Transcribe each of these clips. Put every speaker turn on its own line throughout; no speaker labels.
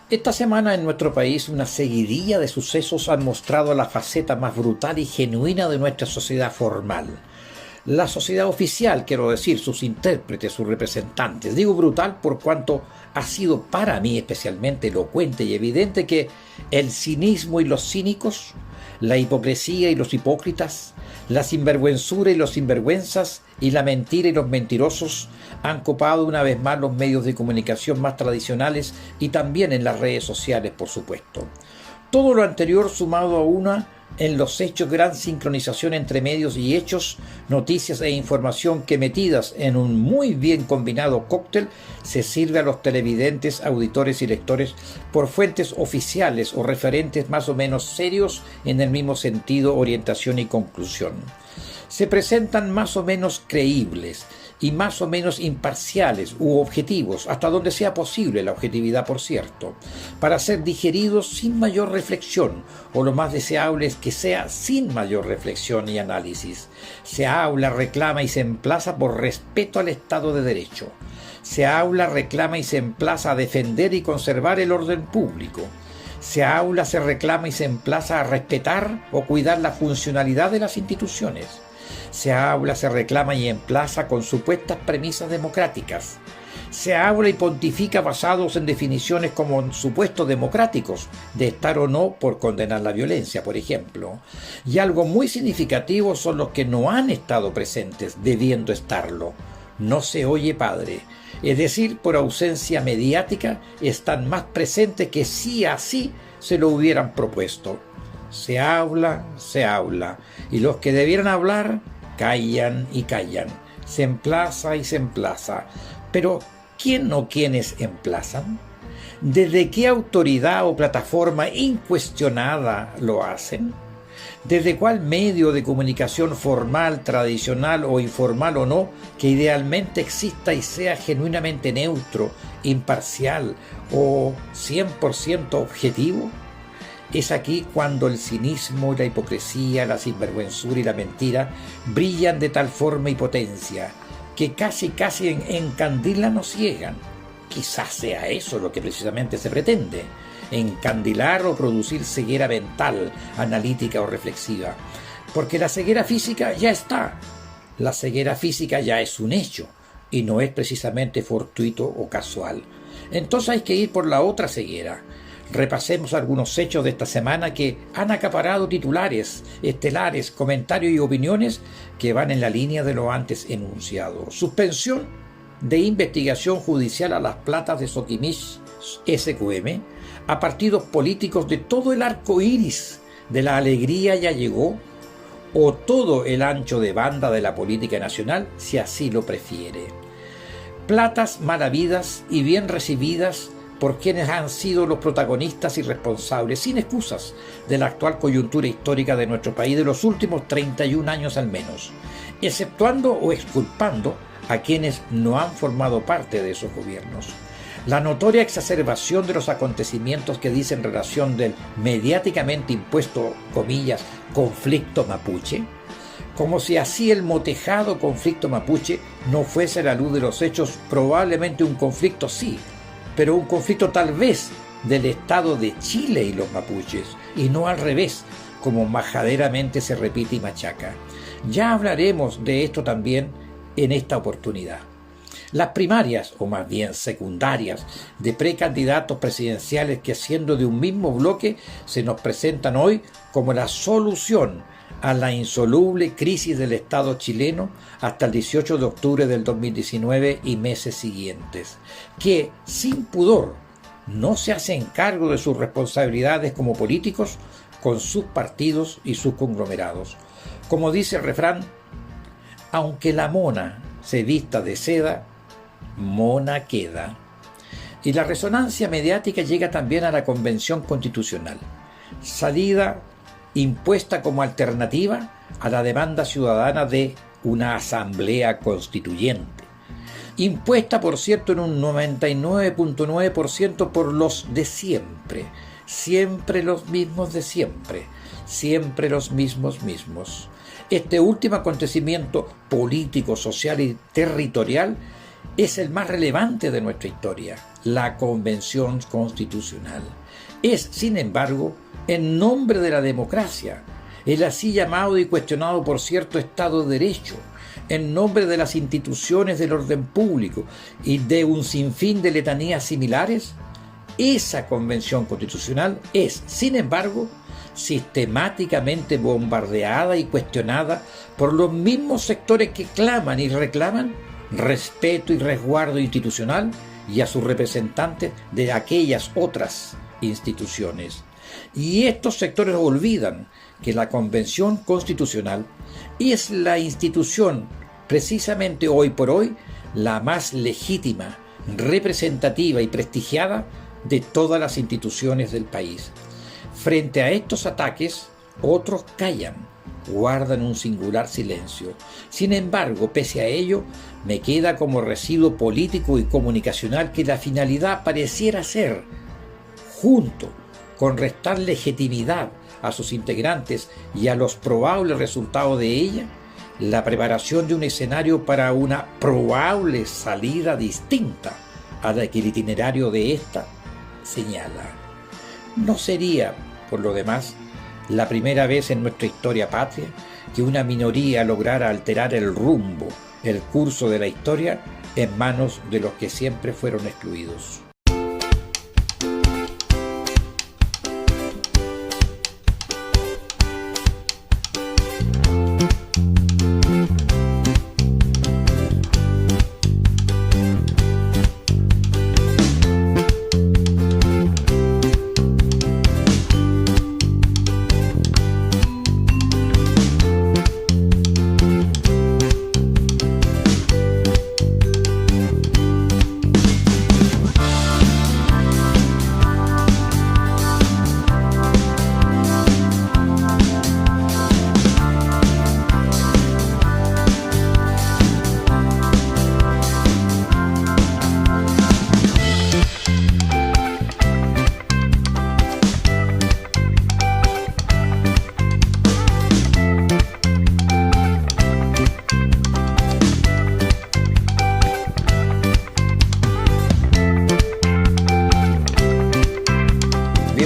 Esta semana en nuestro país una seguidilla de sucesos han mostrado la faceta más brutal y genuina de nuestra sociedad formal. La sociedad oficial, quiero decir, sus intérpretes, sus representantes. Digo brutal por cuanto ha sido para mí especialmente elocuente y evidente que el cinismo y los cínicos, la hipocresía y los hipócritas, la sinvergüenzura y los sinvergüenzas y la mentira y los mentirosos han copado una vez más los medios de comunicación más tradicionales y también en las redes sociales, por supuesto. Todo lo anterior sumado a una en los hechos gran sincronización entre medios y hechos, noticias e información que metidas en un muy bien combinado cóctel se sirve a los televidentes, auditores y lectores por fuentes oficiales o referentes más o menos serios en el mismo sentido, orientación y conclusión. Se presentan más o menos creíbles y más o menos imparciales u objetivos, hasta donde sea posible la objetividad, por cierto, para ser digeridos sin mayor reflexión, o lo más deseable es que sea sin mayor reflexión y análisis. Se habla, reclama y se emplaza por respeto al Estado de Derecho. Se habla, reclama y se emplaza a defender y conservar el orden público. Se habla, se reclama y se emplaza a respetar o cuidar la funcionalidad de las instituciones. Se habla, se reclama y emplaza con supuestas premisas democráticas. Se habla y pontifica basados en definiciones como supuestos democráticos, de estar o no por condenar la violencia, por ejemplo. Y algo muy significativo son los que no han estado presentes, debiendo estarlo. No se oye padre. Es decir, por ausencia mediática, están más presentes que si así se lo hubieran propuesto. Se habla, y los que debieran hablar, callan y callan. Se emplaza y se emplaza. Pero, ¿quién o quiénes emplazan? ¿Desde qué autoridad o plataforma incuestionada lo hacen? ¿Desde cuál medio de comunicación formal, tradicional o informal o no, que idealmente exista y sea genuinamente neutro, imparcial o 100% objetivo? Es aquí cuando el cinismo y la hipocresía, la sinvergüenzura y la mentira brillan de tal forma y potencia que casi encandilan o ciegan. Quizás sea eso lo que precisamente se pretende, encandilar o producir ceguera mental, analítica o reflexiva. Porque la ceguera física ya está. La ceguera física ya es un hecho y no es precisamente fortuito o casual. Entonces hay que ir por la otra ceguera. Repasemos algunos hechos de esta semana que han acaparado titulares, estelares, comentarios y opiniones que van en la línea de lo antes enunciado. Suspensión de investigación judicial a las platas de Soquimich SQM, a partidos políticos de todo el arco iris de la alegría ya llegó, o todo el ancho de banda de la política nacional, si así lo prefiere. Platas mal habidas y bien recibidas por quienes han sido los protagonistas y responsables, sin excusas, de la actual coyuntura histórica de nuestro país de los últimos 31 años al menos, exceptuando o exculpando a quienes no han formado parte de esos gobiernos. La notoria exacerbación de los acontecimientos que dicen relación del mediáticamente impuesto, comillas, conflicto mapuche, como si así el motejado conflicto mapuche no fuese a la luz de los hechos probablemente un conflicto sí, pero un conflicto tal vez del Estado de Chile y los mapuches, y no al revés, como majaderamente se repite y machaca. Ya hablaremos de esto también en esta oportunidad. Las primarias, o más bien secundarias, de precandidatos presidenciales que siendo de un mismo bloque se nos presentan hoy como la solución a la insoluble crisis del Estado chileno hasta el 18 de octubre del 2019 y meses siguientes, que sin pudor no se hacen cargo de sus responsabilidades como políticos con sus partidos y sus conglomerados. Como dice el refrán, aunque la mona se vista de seda, mona queda. Y la resonancia mediática llega también a la Convención Constitucional, salida impuesta como alternativa a la demanda ciudadana de una asamblea constituyente, impuesta por cierto en un 99.9% por los de siempre, siempre los mismos de siempre, siempre los mismos. Este último acontecimiento político, social y territorial es el más relevante de nuestra historia, la Convención Constitucional. Es, sin embargo, en nombre de la democracia, el así llamado y cuestionado por cierto Estado de Derecho, en nombre de las instituciones del orden público y de un sinfín de letanías similares, esa Convención Constitucional es, sin embargo, sistemáticamente bombardeada y cuestionada por los mismos sectores que claman y reclaman respeto y resguardo institucional y a sus representantes de aquellas otras instituciones. Y estos sectores olvidan que la Convención Constitucional es la institución, precisamente hoy por hoy, la más legítima, representativa y prestigiada de todas las instituciones del país. Frente a estos ataques, otros callan, guardan un singular silencio. Sin embargo, pese a ello, me queda como residuo político y comunicacional que la finalidad pareciera ser, junto con restar legitimidad a sus integrantes y a los probables resultados de ella, la preparación de un escenario para una probable salida distinta a la que el itinerario de esta señala. No sería, por lo demás, la primera vez en nuestra historia patria que una minoría lograra alterar el rumbo, el curso de la historia en manos de los que siempre fueron excluidos.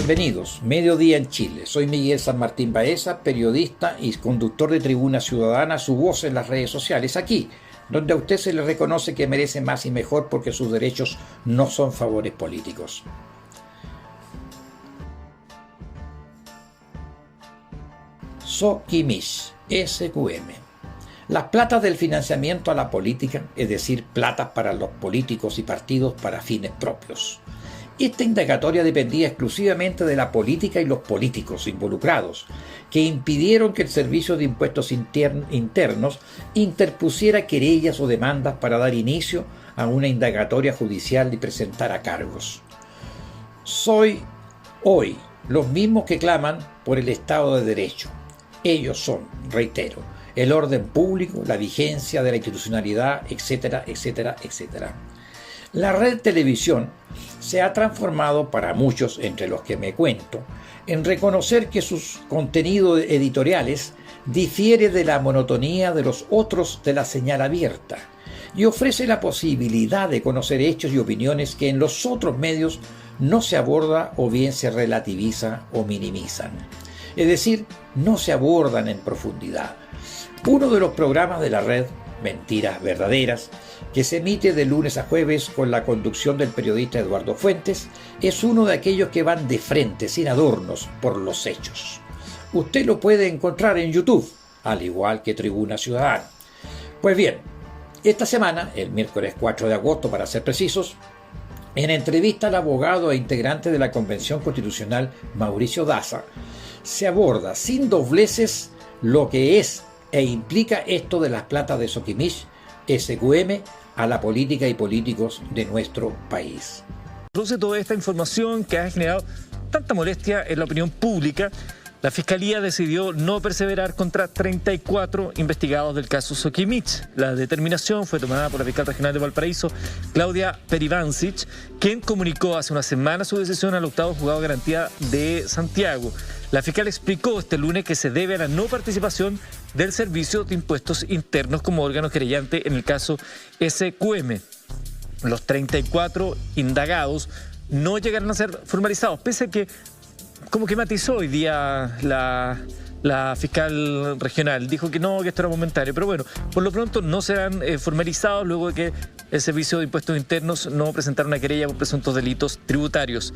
Bienvenidos, Mediodía en Chile. Soy Miguel San Martín Baeza, periodista y conductor de Tribuna Ciudadana, su voz en las redes sociales, aquí, donde a usted se le reconoce que merece más y mejor porque sus derechos no son favores políticos. Soquimich, SQM. Las platas del financiamiento a la política, es decir, platas para los políticos y partidos para fines propios. Esta indagatoria dependía exclusivamente de la política y los políticos involucrados, que impidieron que el Servicio de Impuestos Internos interpusiera querellas o demandas para dar inicio a una indagatoria judicial y presentar cargos. Soy hoy los mismos que claman por el Estado de Derecho. Ellos son, reitero, el orden público, la vigencia de la institucionalidad, etcétera, etcétera, etcétera. La red televisión se ha transformado para muchos, entre los que me cuento, en reconocer que sus contenidos editoriales difiere de la monotonía de los otros de la señal abierta y ofrece la posibilidad de conocer hechos y opiniones que en los otros medios no se aborda o bien se relativiza o minimizan. Es decir, no se abordan en profundidad. Uno de los programas de la red, Mentiras Verdaderas, que se emite de lunes a jueves con la conducción del periodista Eduardo Fuentes, es uno de aquellos que van de frente, sin adornos, por los hechos. Usted lo puede encontrar en YouTube, al igual que Tribuna Ciudadana. Pues bien, esta semana, el miércoles 4 de agosto para ser precisos, en entrevista al abogado e integrante de la Convención Constitucional, Mauricio Daza, se aborda sin dobleces lo que es e implica esto de las platas de Soquimich, SQM, a la política y políticos de nuestro país.
Produce toda esta información que ha generado tanta molestia en la opinión pública, la Fiscalía decidió no perseverar contra 34 investigados del caso Soquimich. La determinación fue tomada por la fiscal regional de Valparaíso, Claudia Perivancic, quien comunicó hace una semana su decisión al octavo juzgado de garantía de Santiago. La fiscal explicó este lunes que se debe a la no participación del Servicio de Impuestos Internos como órgano querellante en el caso SQM. los 34 indagados no llegaron a ser formalizados, pese a que como que matizó hoy día la fiscal regional, dijo que no, que esto era momentario, pero bueno, por lo pronto no serán formalizados luego de que el Servicio de Impuestos Internos no presentara una querella por presuntos delitos tributarios.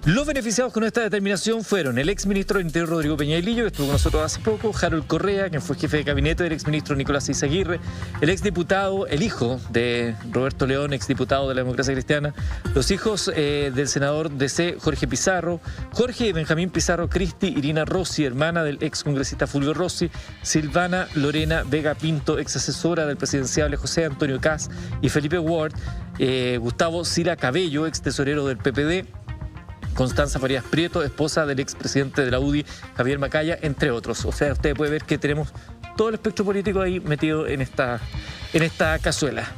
Los beneficiados con esta determinación fueron el exministro del Interior Rodrigo Peñailillo, que estuvo con nosotros hace poco, Harold Correa, quien fue jefe de gabinete del exministro Nicolás Eizaguirre, el exdiputado, el hijo de Roberto León, exdiputado de la Democracia Cristiana, los hijos del senador DC Jorge Pizarro, Jorge y Benjamín Pizarro Cristi, Irina Rossi, hermana del excongresista Fulvio Rossi, Silvana Lorena Vega Pinto, ex asesora del presidenciable José Antonio Kast y Felipe Ward, Gustavo Sila Cabello, ex tesorero del PPD, Constanza Farías Prieto, esposa del expresidente de la UDI, Javier Macaya, entre otros. O sea, usted puede ver que tenemos todo el espectro político ahí metido en esta cazuela.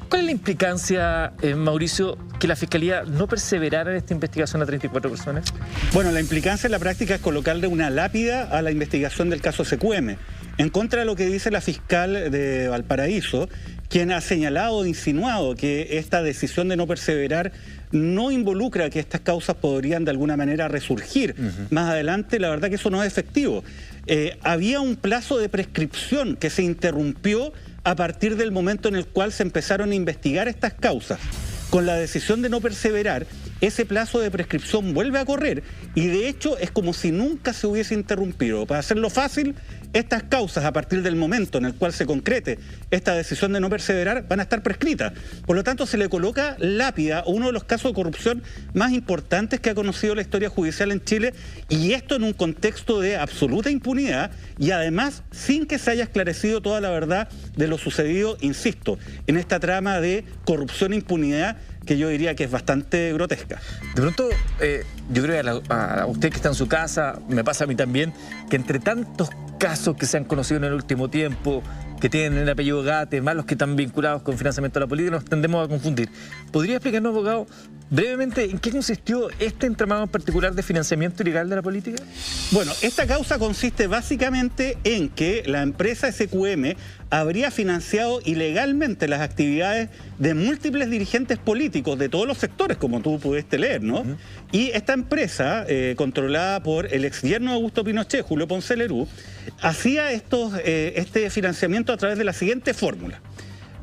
¿Cuál es la implicancia, Mauricio, que la Fiscalía no perseverara en esta investigación a 34 personas?
Bueno, la implicancia en la práctica es colocarle una lápida a la investigación del caso SQM, en contra de lo que dice la fiscal de Valparaíso, quien ha señalado o insinuado que esta decisión de no perseverar no involucra que estas causas podrían de alguna manera resurgir más adelante. La verdad que eso no es efectivo. Había un plazo de prescripción que se interrumpió a partir del momento en el cual se empezaron a investigar estas causas. Con la decisión de no perseverar, ese plazo de prescripción vuelve a correr y de hecho es como si nunca se hubiese interrumpido. Para hacerlo fácil, estas causas a partir del momento en el cual se concrete esta decisión de no perseverar van a estar prescritas. Por lo tanto, se le coloca lápida a uno de los casos de corrupción más importantes que ha conocido la historia judicial en Chile, y esto en un contexto de absoluta impunidad y además sin que se haya esclarecido toda la verdad de lo sucedido, insisto, en esta trama de corrupción e impunidad que yo diría que es bastante grotesca.
De pronto, yo creo que a usted que está en su casa, me pasa a mí también, que entre tantos casos que se han conocido en el último tiempo, que tienen el apellido Gate, más los que están vinculados con financiamiento de la política, nos tendemos a confundir. ¿Podría explicarnos, abogado, brevemente en qué consistió este entramado en particular de financiamiento ilegal de la política?
Bueno, esta causa consiste básicamente en que la empresa SQM habría financiado ilegalmente las actividades de múltiples dirigentes políticos de todos los sectores, como tú pudiste leer, ¿no? Y esta empresa, controlada por el exyerno de Augusto Pinochet, Julio Ponce Lerú, hacía este financiamiento a través de la siguiente fórmula.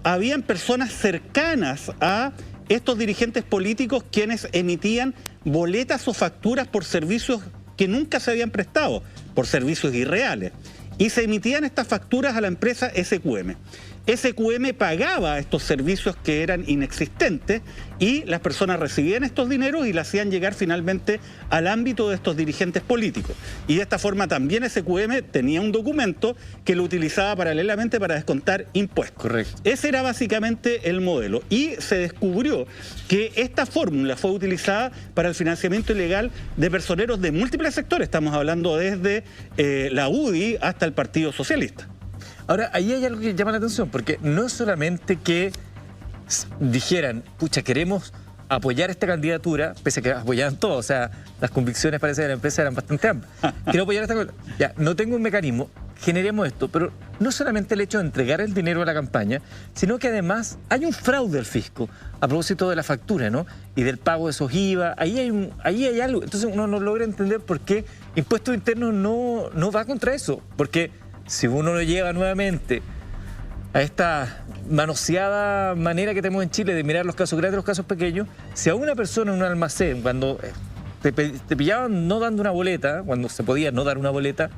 Habían personas cercanas a estos dirigentes políticos quienes emitían boletas o facturas por servicios que nunca se habían prestado, por servicios irreales. Y se emitían estas facturas a la empresa SQM. SQM pagaba estos servicios que eran inexistentes y las personas recibían estos dineros y las hacían llegar finalmente al ámbito de estos dirigentes políticos. Y de esta forma también SQM tenía un documento que lo utilizaba paralelamente para descontar impuestos.
Correcto.
Ese era básicamente el modelo. Y se descubrió que esta fórmula fue utilizada para el financiamiento ilegal de personeros de múltiples sectores. Estamos hablando desde la UDI hasta el Partido Socialista.
Ahora, ahí hay algo que llama la atención, porque no es solamente que dijeran, pucha, queremos apoyar esta candidatura, pese a que apoyaban todo, o sea, las convicciones parece de la empresa eran bastante amplias. Quiero apoyar esta cosa. Ya, no tengo un mecanismo, generemos esto, pero no solamente el hecho de entregar el dinero a la campaña, sino que además hay un fraude al fisco a propósito de la factura, ¿no? Y del pago de esos IVA, ahí hay algo. Entonces uno no logra entender por qué Impuestos Internos no va contra eso, porque si uno lo lleva nuevamente a esta manoseada manera que tenemos en Chile de mirar los casos grandes y los casos pequeños, si a una persona en un almacén, cuando te pillaban no dando una boleta, cuando se podía no dar una boleta,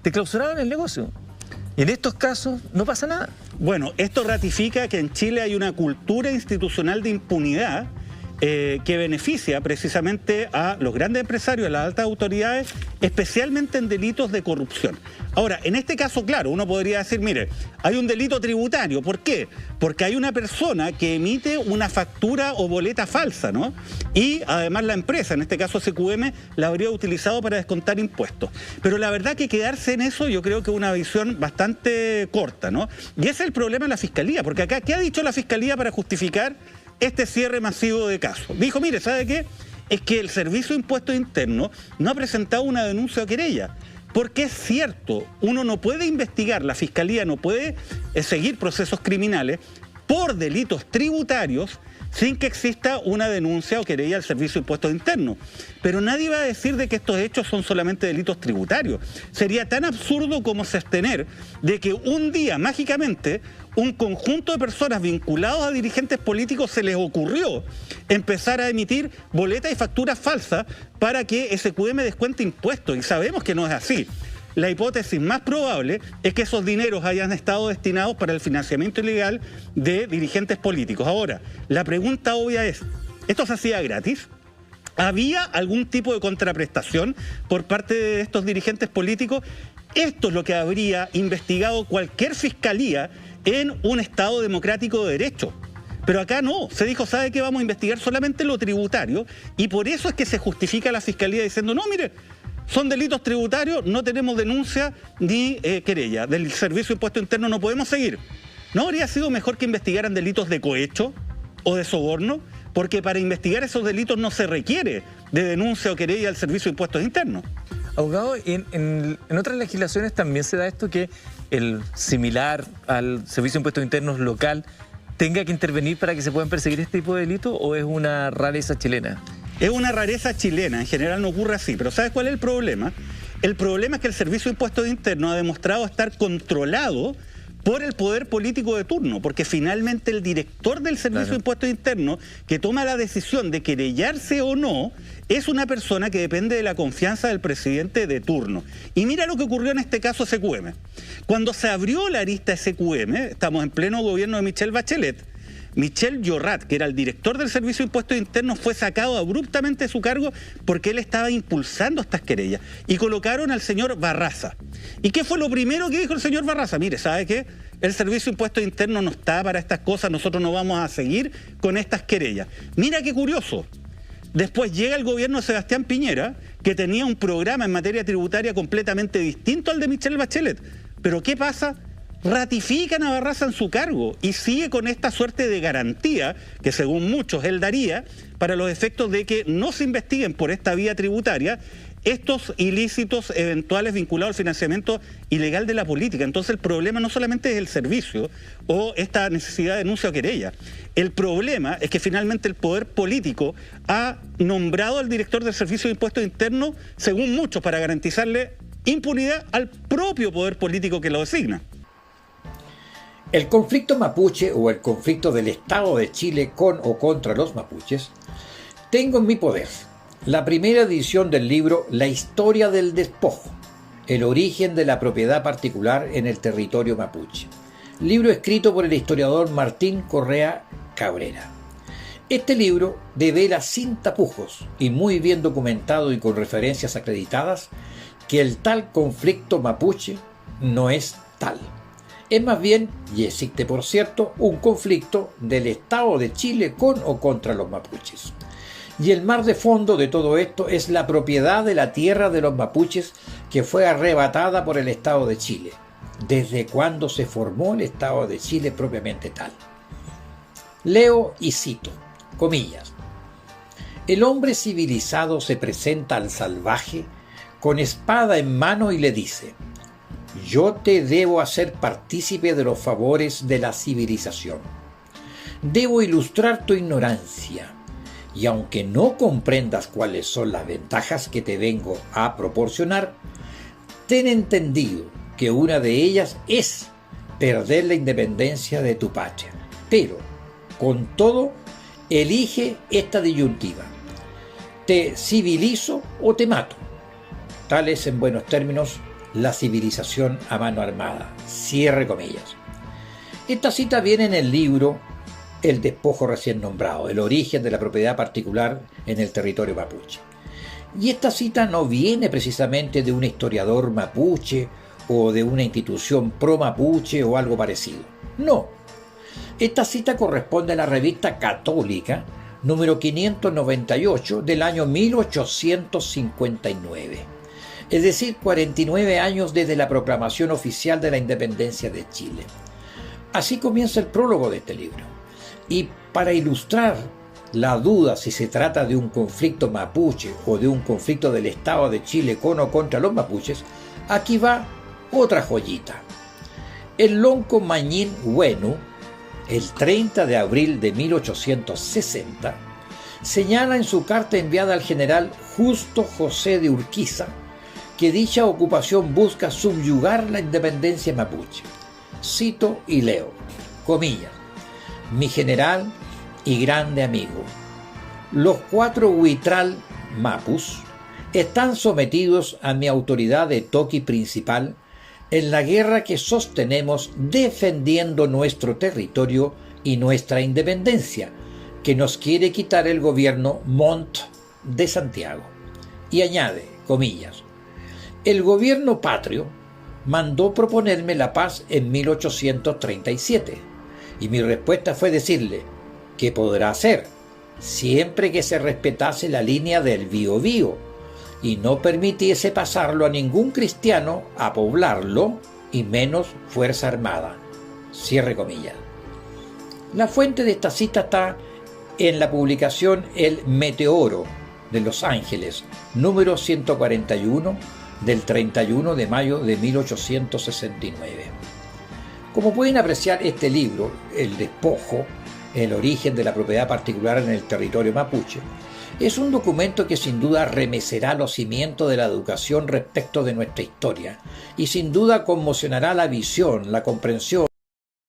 te clausuraban el negocio. Y en estos casos no pasa nada.
Bueno, esto ratifica que en Chile hay una cultura institucional de impunidad que beneficia precisamente a los grandes empresarios, a las altas autoridades, especialmente en delitos de corrupción. Ahora, en este caso, claro, uno podría decir, mire, hay un delito tributario. ¿Por qué? Porque hay una persona que emite una factura o boleta falsa, ¿no? Y además la empresa, en este caso SQM, la habría utilizado para descontar impuestos. Pero la verdad que quedarse en eso yo creo que es una visión bastante corta, ¿no? Y ese es el problema de la Fiscalía, porque acá, ¿qué ha dicho la Fiscalía para justificar este cierre masivo de casos? Dijo, mire, ¿sabe qué? Es que el Servicio de Impuestos Internos no ha presentado una denuncia o querella. Porque es cierto, uno no puede investigar, la Fiscalía no puede seguir procesos criminales por delitos tributarios sin que exista una denuncia o querella al Servicio de Impuestos Internos. Pero nadie va a decir de que estos hechos son solamente delitos tributarios. Sería tan absurdo como sostener de que un día, mágicamente, un conjunto de personas vinculados a dirigentes políticos se les ocurrió empezar a emitir boletas y facturas falsas para que SQM descuente impuestos. Y sabemos que no es así. La hipótesis más probable es que esos dineros hayan estado destinados para el financiamiento ilegal de dirigentes políticos. Ahora, la pregunta obvia es, ¿esto se hacía gratis? ¿Había algún tipo de contraprestación por parte de estos dirigentes políticos? Esto es lo que habría investigado cualquier fiscalía en un Estado democrático de derecho. Pero acá no, se dijo, ¿sabe qué? Vamos a investigar solamente lo tributario, y por eso es que se justifica la fiscalía diciendo, no, mire, son delitos tributarios, no tenemos denuncia ni querella. Del Servicio de Impuestos Internos no podemos seguir. ¿No habría sido mejor que investigaran delitos de cohecho o de soborno? Porque para investigar esos delitos no se requiere de denuncia o querella al Servicio de Impuestos Internos.
Abogado, en otras legislaciones también se da esto, que el similar al Servicio de Impuestos Internos local tenga que intervenir para que se puedan perseguir este tipo de delitos, ¿o es una rareza chilena?
Es una rareza chilena, en general no ocurre así, pero ¿sabes cuál es el problema? El problema es que el Servicio de Impuestos Internos ha demostrado estar controlado por el poder político de turno, porque finalmente el director del Servicio de Impuestos Internos, que toma la decisión de querellarse o no, es una persona que depende de la confianza del presidente de turno. Y mira lo que ocurrió en este caso SQM. Cuando se abrió la arista SQM, estamos en pleno gobierno de Michelle Bachelet, Michel Llorat, que era el director del Servicio de Impuestos Internos, fue sacado abruptamente de su cargo porque él estaba impulsando estas querellas. Y colocaron al señor Barraza. ¿Y qué fue lo primero que dijo el señor Barraza? Mire, ¿sabe qué? El Servicio de Impuestos Internos no está para estas cosas, nosotros no vamos a seguir con estas querellas. Mira qué curioso. Después llega el gobierno de Sebastián Piñera, que tenía un programa en materia tributaria completamente distinto al de Michelle Bachelet. Pero ¿qué pasa? Ratifican a Barraza en su cargo y sigue con esta suerte de garantía que según muchos él daría para los efectos de que no se investiguen por esta vía tributaria estos ilícitos eventuales vinculados al financiamiento ilegal de la política. Entonces el problema no solamente es el servicio o esta necesidad de denuncia o querella. El problema es que finalmente el poder político ha nombrado al director del Servicio de Impuestos Internos, según muchos, para garantizarle impunidad al propio poder político que lo designa.
El conflicto mapuche o el conflicto del Estado de Chile con o contra los mapuches, tengo en mi poder la primera edición del libro La historia del despojo, el origen de la propiedad particular en el territorio mapuche, libro escrito por el historiador Martín Correa Cabrera. Este libro devela sin tapujos y muy bien documentado y con referencias acreditadas que el tal conflicto mapuche no es tal. Es más bien, y existe por cierto, un conflicto del Estado de Chile con o contra los mapuches. Y el mar de fondo de todo esto es la propiedad de la tierra de los mapuches que fue arrebatada por el Estado de Chile, desde cuando se formó el Estado de Chile propiamente tal. Leo y cito, comillas, el hombre civilizado se presenta al salvaje con espada en mano y le dice: yo te debo hacer partícipe de los favores de la civilización. Debo ilustrar tu ignorancia, y aunque no comprendas cuáles son las ventajas que te vengo a proporcionar, ten entendido que una de ellas es perder la independencia de tu patria. Pero, con todo, elige esta disyuntiva: te civilizo o te mato. Tal es, en buenos términos, la civilización a mano armada. Cierre comillas. Esta cita viene en el libro El despojo recién nombrado, el origen de la propiedad particular en el territorio mapuche. Y esta cita no viene precisamente de un historiador mapuche o de una institución pro mapuche o algo parecido. No. Esta cita corresponde a la revista Católica número 598 del año 1859. Es decir, 49 años desde la proclamación oficial de la independencia de Chile. Así comienza el prólogo de este libro. Y para ilustrar la duda si se trata de un conflicto mapuche o de un conflicto del Estado de Chile con o contra los mapuches, aquí va otra joyita. El lonco Mañín Huenu, el 30 de abril de 1860, señala en su carta enviada al general Justo José de Urquiza que dicha ocupación busca subyugar la independencia mapuche. Cito y leo, comillas, mi general y grande amigo, los 4 huitral mapus están sometidos a mi autoridad de toqui principal en la guerra que sostenemos defendiendo nuestro territorio y nuestra independencia, que nos quiere quitar el gobierno Montt de Santiago. Y añade, comillas, el gobierno patrio mandó proponerme la paz en 1837 y mi respuesta fue decirle, ¿qué podrá hacer? Siempre que se respetase la línea del Biobío y no permitiese pasarlo a ningún cristiano a poblarlo y menos fuerza armada. Cierre comillas. La fuente de esta cita está en la publicación El Meteoro de Los Ángeles, número 141 del 31 de mayo de 1869. Como pueden apreciar, este libro, El Despojo, el origen de la propiedad particular en el territorio mapuche, es un documento que sin duda remecerá los cimientos de la educación respecto de nuestra historia y sin duda conmocionará la visión, la comprensión